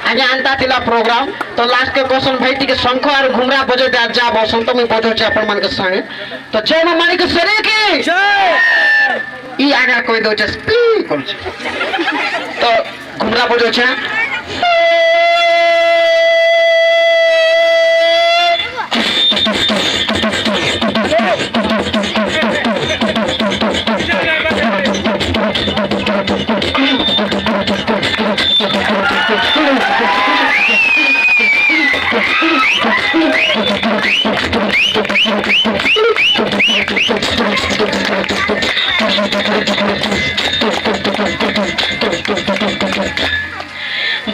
আজ্ঞা আনতা ଥିଲା ପ୍ରୋଗ୍ରାମ ତ ଲାଷ୍ଟ କେ କୋସନ ଭାଇ ଟିକେ ଶଙ୍ଖ ଆଉ ଘୁମରା ବଜେଇ ଦେ ଯା ବସନ୍ତ ମୁଁ ବଜଉଛି ଆପଣମାନଙ୍କ ସାଙ୍ଗେ ତ ଜୟ ମା ମାଣିକେଶ୍ୱରୀ କି ଜୟ ଇ ଆଜ୍ଞା କହି ଦଉଛେ ସ୍ପିକ୍ କରୁଛେ ତ ଘୁମରା ବଜଉଛେ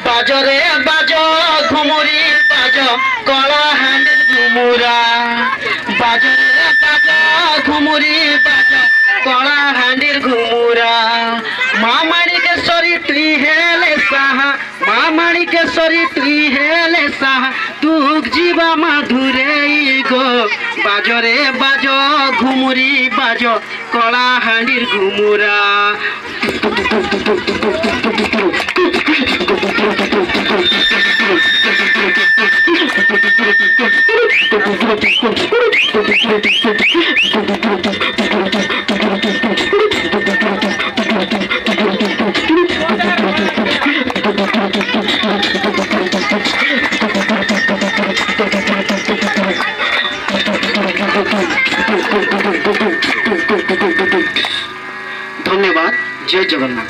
বাজরে বাজ ঘুমুরি বাজ কলা হান্ডি ঘুমুরা বাজরে বাজ ঘুমুরি বাজ কলা হান্ডির ঘুমুরা মা মানিকেশ্বরী তুই হেলে সাহা মা মানিকেশ্বরী তুই হেলে সাহা তুক জীবা মাধুরে গো বাজরে বাজ ঘুমুরি বাজ কলা হান্ডির ঘুমুরা ধন্যবাদ। জয় জগন্নাথ।